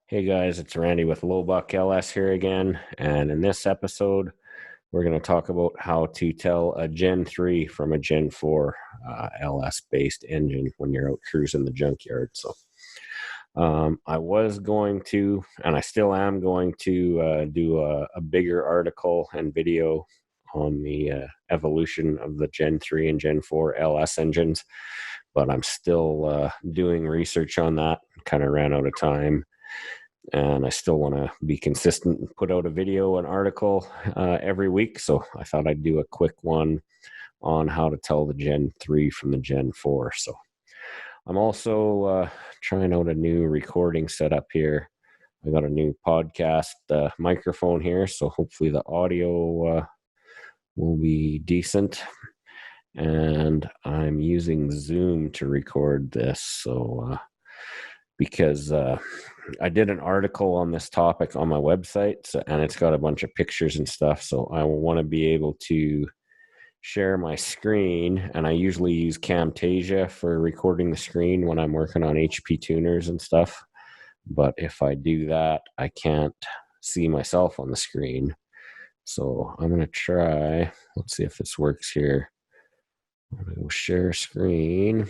Hey guys, it's Randy with Lowbuck LS here again, and in this episode, we're going to talk about how to tell a Gen 3 from a Gen 4 LS-based engine when you're out cruising the junkyard. I was going to, and I still am going to do a bigger article and video on the evolution of the Gen 3 and Gen 4 LS engines, but I'm still doing research on that. Kind of ran out of time. And I still want to be consistent and put out a video, an article every week. So I thought I'd do a quick one on how to tell the Gen 3 from the Gen 4. So I'm also trying out a new recording setup here. I got a new podcast microphone here, so hopefully the audio will be decent. And I'm using Zoom to record this. So because I did an article on this topic on my website, and it's got a bunch of pictures and stuff. So I want to be able to share my screen, and I usually use Camtasia for recording the screen when I'm working on HP tuners and stuff. But if I do that, I can't see myself on the screen. So I'm going to try. Let's see if this works here. I'm going to go share screen.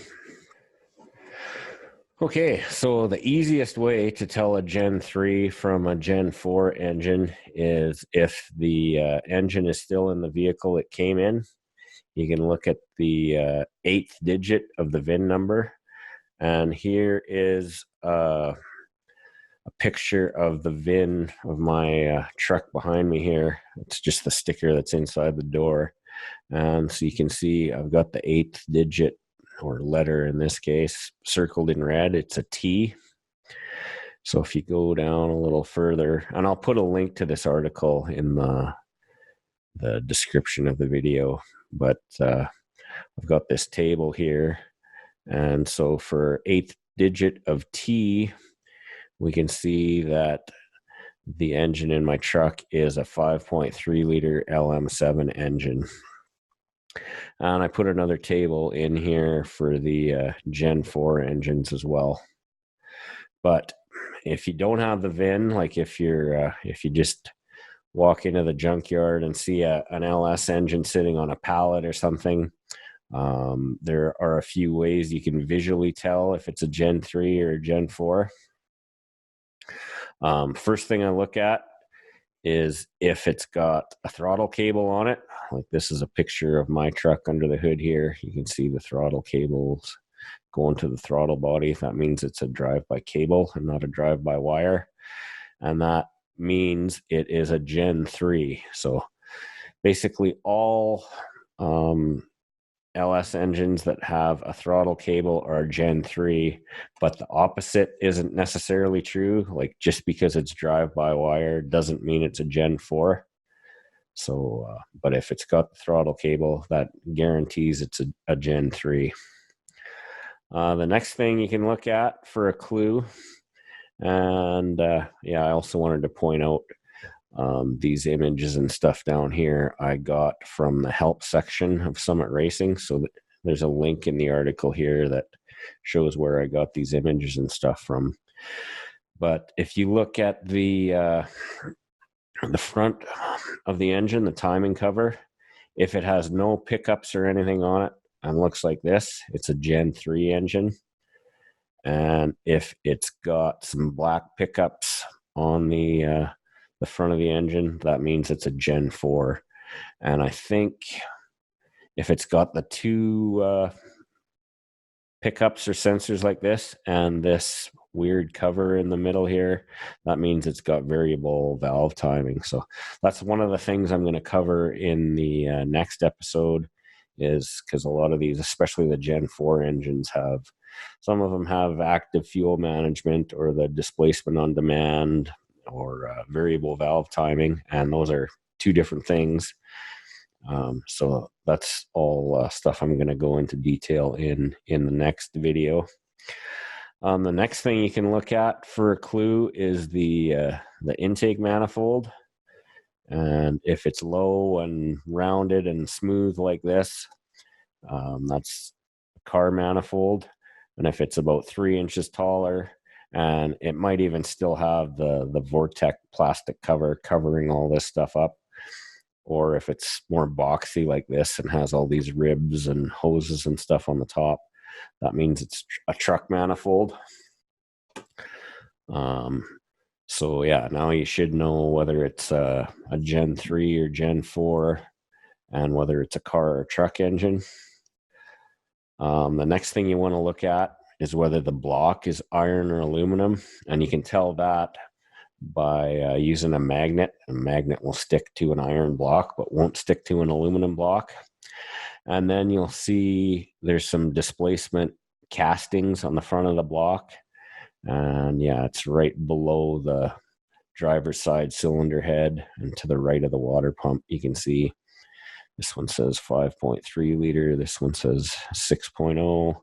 Okay, so the easiest way to tell a Gen 3 from a Gen 4 engine is if the engine is still in the vehicle it came in. You can look at the 8th digit of the VIN number. And here is a picture of the VIN of my truck behind me here. It's just the sticker that's inside the door. And so you can see I've got the 8th digit, or letter in this case, circled in red. It's a T. So if you go down a little further, and I'll put a link to this article in the description of the video, but I've got this table here. And so for 8th digit of T, we can see that the engine in my truck is a 5.3 liter LM7 engine. And I put another table in here for the Gen 4 engines as well. But if you don't have the VIN, like if you just walk into the junkyard and see an LS engine sitting on a pallet or something, there are a few ways you can visually tell if it's a Gen 3 or a Gen 4. First thing I look at is if it's got a throttle cable on it. Like this is a picture of my truck under the hood here. You can see the throttle cables going to the throttle body. That means it's a drive-by cable and not a drive-by wire. And that means it is a Gen 3. So basically all LS engines that have a throttle cable are Gen 3, but the opposite isn't necessarily true. Like just because it's drive-by wire doesn't mean it's a Gen 4. So, but if it's got the throttle cable, that guarantees it's a Gen 3. The next thing you can look at for a clue, and I also wanted to point out these images and stuff down here I got from the help section of Summit Racing. So there's a link in the article here that shows where I got these images and stuff from. But if you look at the front of the engine, the timing cover, if it has no pickups or anything on it and looks like this, it's a Gen 3 engine. And if it's got some black pickups on the front of the engine, that means it's a Gen 4. And I think if it's got the two pickups or sensors like this and this weird cover in the middle here, that means it's got variable valve timing. So that's one of the things I'm going to cover in the next episode, is because a lot of these, especially the Gen 4 engines, some of them have active fuel management or the displacement on demand or variable valve timing, and those are two different things. So that's all stuff I'm going to go into detail in the next video. The next thing you can look at for a clue is the intake manifold. And if it's low and rounded and smooth like this, that's a car manifold. And if it's about 3 inches taller and it might even still have the Vortex plastic cover covering all this stuff up. Or if it's more boxy like this and has all these ribs and hoses and stuff on the top, that means it's a truck manifold. So yeah, now you should know whether it's a Gen 3 or Gen 4 and whether it's a car or truck engine. The next thing you want to look at is whether the block is iron or aluminum, and you can tell that by using a magnet. A magnet will stick to an iron block but won't stick to an aluminum block. And then you'll see there's some displacement castings on the front of the block, and yeah, it's right below the driver's side cylinder head and to the right of the water pump. You can see this one says 5.3 liter, this one says 6.0.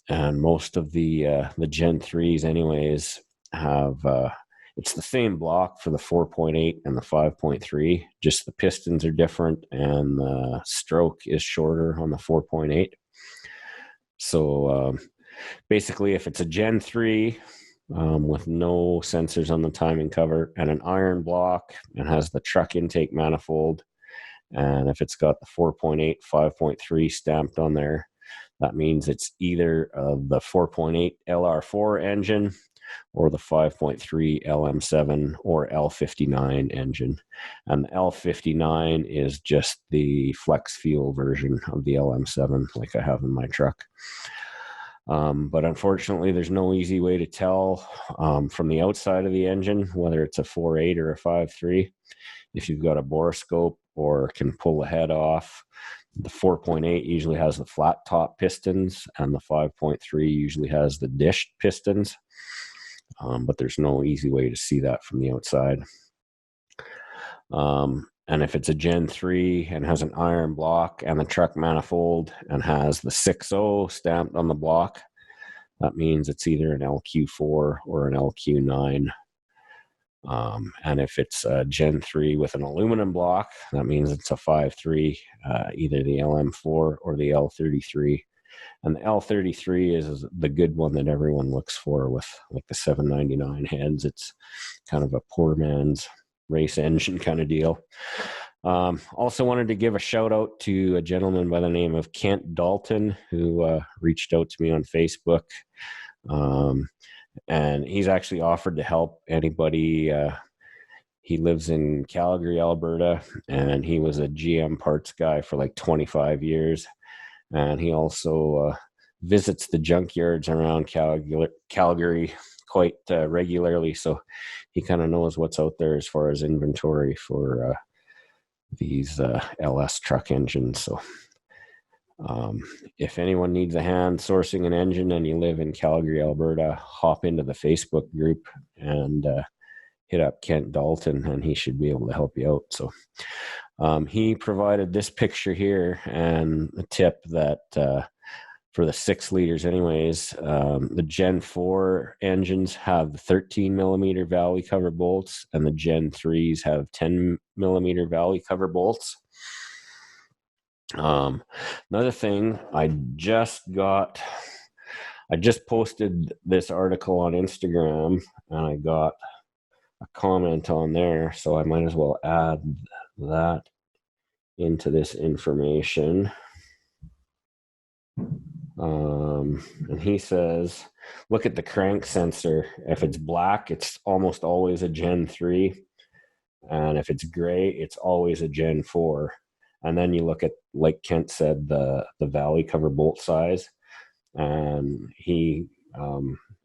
And most of the Gen 3s anyways have it's the same block for the 4.8 and the 5.3, just the pistons are different and the stroke is shorter on the 4.8. So basically, if it's a Gen 3 with no sensors on the timing cover and an iron block and has the truck intake manifold, and if it's got the 4.8, 5.3 stamped on there, that means it's either the 4.8 LR4 engine or the 5.3 LM7 or L59 engine. And the L59 is just the flex fuel version of the LM7 like I have in my truck. But unfortunately, there's no easy way to tell from the outside of the engine whether it's a 4.8 or a 5.3. If you've got a borescope or can pull the head off, the 4.8 usually has the flat top pistons and the 5.3 usually has the dished pistons. But there's no easy way to see that from the outside. And if it's a Gen 3 and has an iron block and the truck manifold and has the 6.0 stamped on the block, that means it's either an LQ4 or an LQ9. And if it's a Gen 3 with an aluminum block, that means it's a 5.3, either the LM4 or the L33. And the L33 is the good one that everyone looks for with like the 799 heads. It's kind of a poor man's race engine kind of deal. Also wanted to give a shout out to a gentleman by the name of Kent Dalton, who reached out to me on Facebook. And he's actually offered to help anybody. He lives in Calgary, Alberta, and he was a GM parts guy for like 25 years. And he also visits the junkyards around Calgary quite regularly. So he kind of knows what's out there as far as inventory for these LS truck engines. So if anyone needs a hand sourcing an engine and you live in Calgary, Alberta, hop into the Facebook group and hit up Kent Dalton and he should be able to help you out. So he provided this picture here and a tip that for the 6 liters anyways, the Gen 4 engines have the 13 millimeter valley cover bolts and the Gen 3s have 10 millimeter valley cover bolts. Another thing, I just posted this article on Instagram and I got a comment on there, so I might as well add that into this information. And he says, look at the crank sensor. If it's black, it's almost always a Gen 3. And if it's gray, it's always a Gen 4. And then you look at, like Kent said, the valley cover bolt size. And he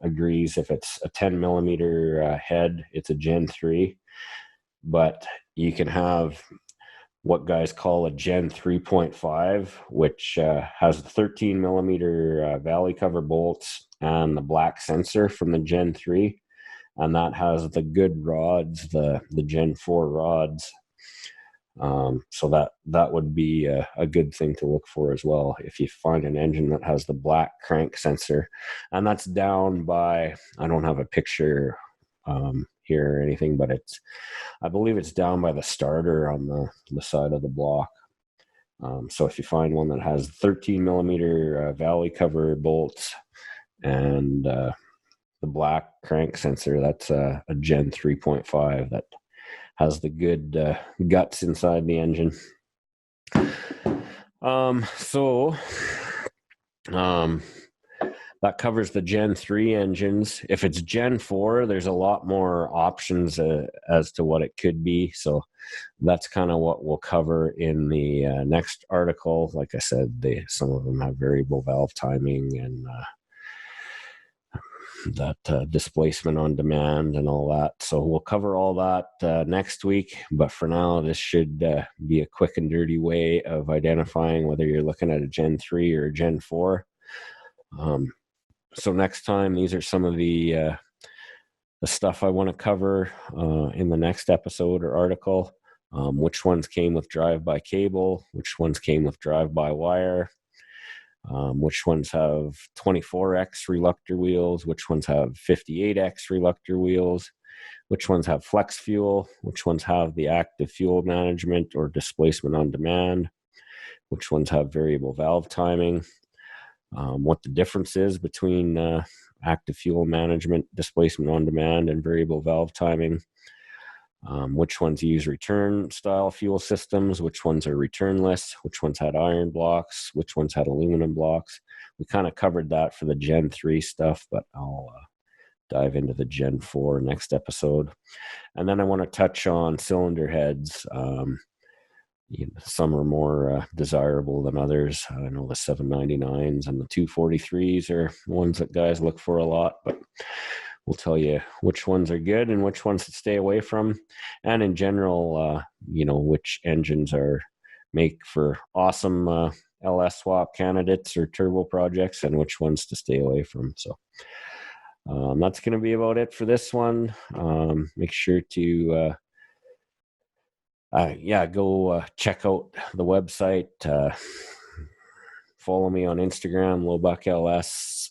agrees if it's a 10 millimeter head, it's a Gen 3. But you can have what guys call a Gen 3.5, which has the 13 millimeter valley cover bolts and the black sensor from the Gen 3. And that has the good rods, the Gen 4 rods. So that would be a good thing to look for as well. If you find an engine that has the black crank sensor, and that's down by, I don't have a picture here or anything, but I believe it's down by the starter on the side of the block. So if you find one that has 13 millimeter valley cover bolts and the black crank sensor, that's a Gen 3.5 that has the good guts inside the engine. That covers the Gen 3 engines. If it's Gen 4, there's a lot more options as to what it could be. So that's kind of what we'll cover in the next article. Like I said, some of them have variable valve timing and that displacement on demand and all that. So we'll cover all that next week. But for now, this should be a quick and dirty way of identifying whether you're looking at a Gen 3 or a Gen 4. So next time, these are some of the stuff I want to cover in the next episode or article. Which ones came with drive-by cable, which ones came with drive-by-wire, which ones have 24X reluctor wheels, which ones have 58X reluctor wheels, which ones have flex fuel, which ones have the active fuel management or displacement on demand, which ones have variable valve timing, what the difference is between active fuel management, displacement on demand, and variable valve timing, which ones use return style fuel systems, which ones are returnless, which ones had iron blocks, which ones had aluminum blocks. We kind of covered that for the Gen 3 stuff, but I'll dive into the Gen 4 next episode. And then I want to touch on cylinder heads. Some are more desirable than others. I know the 799s and the 243s are ones that guys look for a lot, but we'll tell you which ones are good and which ones to stay away from. And in general, which engines make for awesome LS swap candidates or turbo projects and which ones to stay away from. So that's going to be about it for this one. Make sure to go check out the website. Follow me on Instagram, LowbuckLS.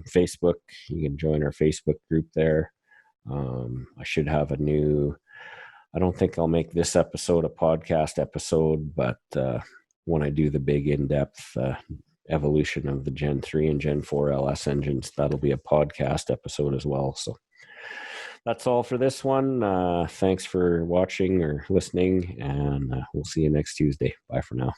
Facebook, you can join our Facebook group there. I should have I don't think I'll make this episode a podcast episode, but when I do the big in-depth evolution of the Gen 3 and Gen 4 LS engines, that'll be a podcast episode as well. So that's all for this one. Thanks for watching or listening, and we'll see you next Tuesday. Bye for now.